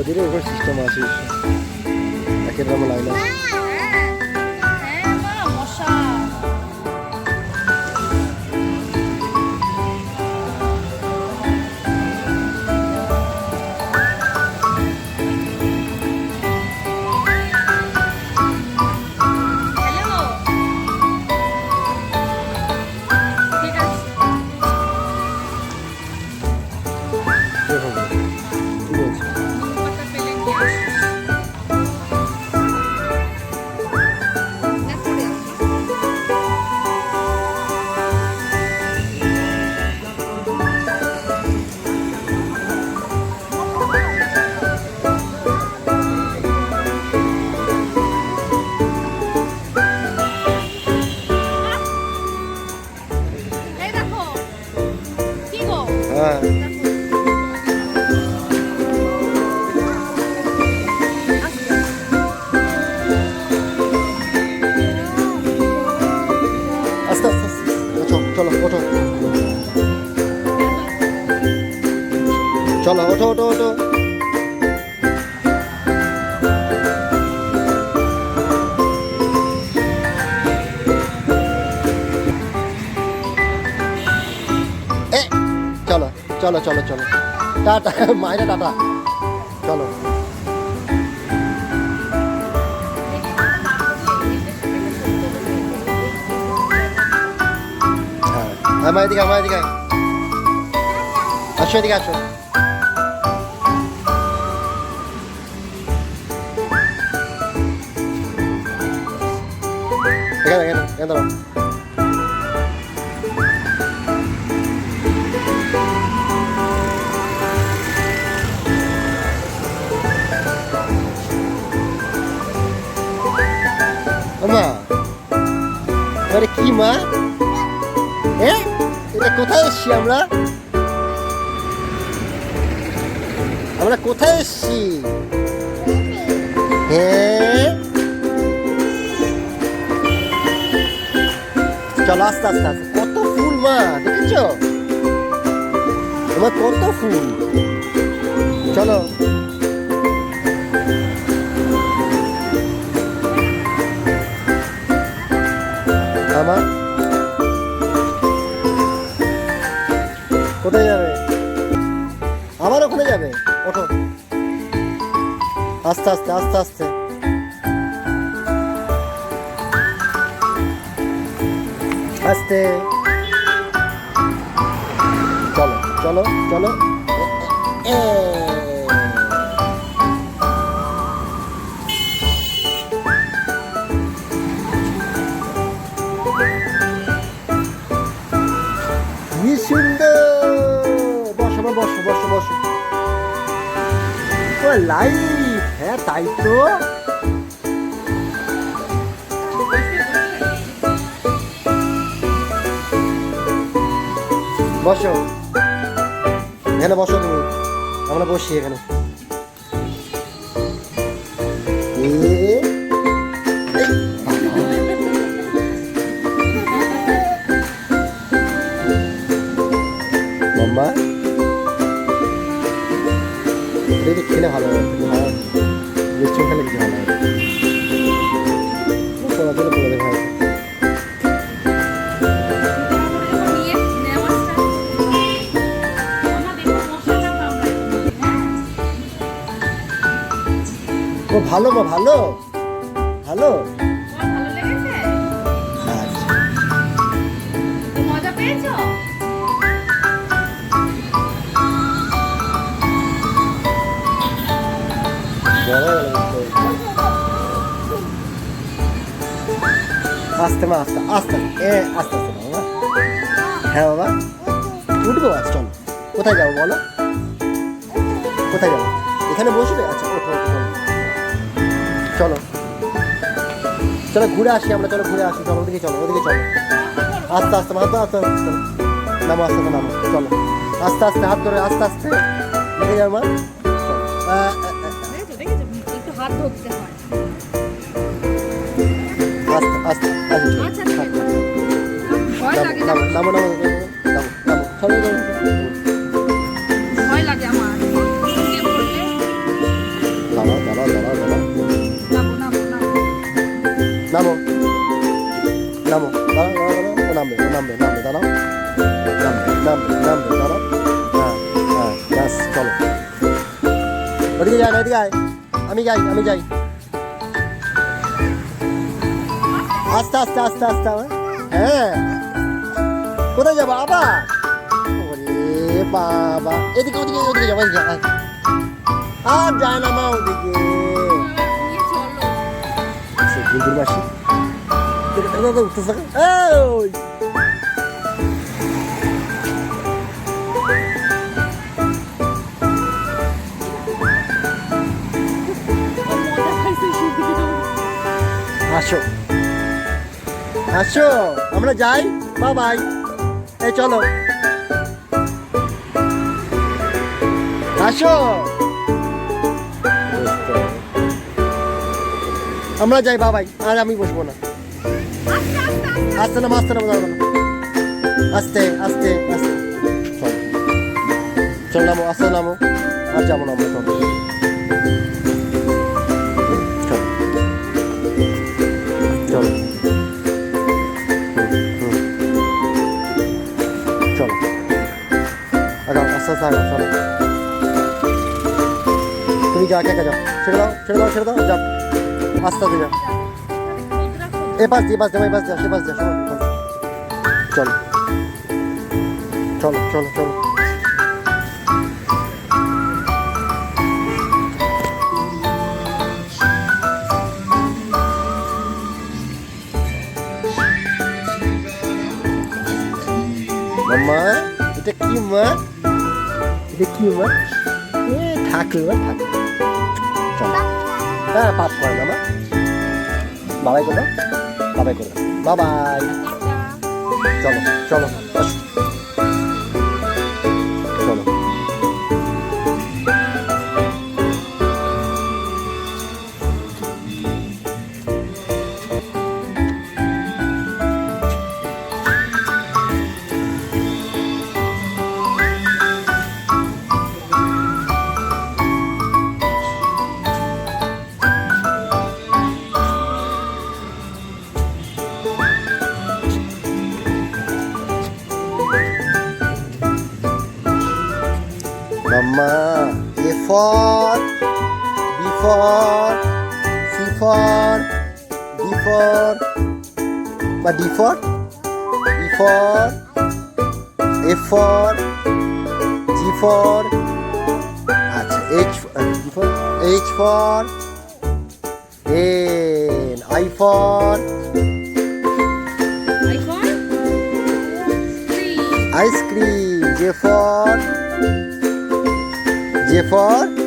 ওদেরও ওখানে সিস্টেম আছে একের নাম লাইন আছে। চলো ওঠো ওঠো ওঠো চলো চলো চলো চলো টাটা মায়েরা টাটা চলো হ্যাঁ মায়ের দিকে মায়ের দিকে আসো এদিকে আসো এখানে মা আরে কি মা এটা কোথায় এসছি আমরা কোথায় এসছি হ্যাঁ চলো আস্তে আস্তে আস্তে কত ফুল মা দেখেছ তোমার কত ফুল চলো আমার কোথায় যাবে আবার ওখানে যাবে ওঠো আস্তে আস্তে আস্তে আস্তে আস্তে চলো চলো চলো কি সুন্দর বসো বসো বসো বসো লাইট হ্যাঁ তাই তো বসো এখানে বসো তুমি আমরা বসছি এখানে মাম্মা এটা খেলে ভালো হয় মিষ্টি খেলে কি ভালো হয় পড়া দিলে পড়ে দেখা ও ভালো মা ভালো ভালো ভালো লেগেছে আচ্ছা মজা পেয়েছো আস্তে মা আস্তে আস্তে আস্তে আস্তে বাবা হ্যাঁ বাবা উঠবো আজ চলো কোথায় যাবো বলো কোথায় যাবো এখানে বসবে আচ্ছা ওঠো চলো চলো ঘুরে আসি আমরা চলো ঘুরে আসি চলো ওদিকে চলো আস্তে আস্তে আস্তে আস্তে চলো নামো আস্তে নামো চলো আস্তে আস্তে হাত ধরে আস্তে আস্তে দেখে যাও মা একটু হাত ধরতে হয় আস্তে আস্তে আচ্ছা ভয় লাগে নামো নামো নামো নামো ভয় লাগে আমার ও নামবে দাঁড়াও নামবে দাঁড়াও হ্যাঁ ব্যাস চলো ওদিকে যাই না এদিকে আয় আমি যাই আস্তে হ্যাঁ কোথায় যাবো আবার ওরে বাবা এদিকে যাবো আর যায় না মা ওদিকে নিয়ে চলো গুলগুল মাসি উঠতে থাকে ওই মজা পাইছে শুধু আসো আমরা যাই বাই এই চলো আসো আমরা যাই বাবাই আর আমি বসবো না আস্তে নামো আস্তে চল নামো আস্তে নামো আর যাবো না আমরা চল চলো আস্তে চলো তুমি যা একা যাও ছেড়ে দাও যাও আস্তে যাও এ পাশ দিয়ে সে পাশ দিয়ে চলো মাম্মা এটা কি মা এ ঠাকুর চলো হ্যাঁ পাপ করে না মা বাবাই করে বাবাই চলো আসো চলো Mama, A for, B for, C for, D for, but D for, E for, F for, G for, H for, then I for, ice cream, J for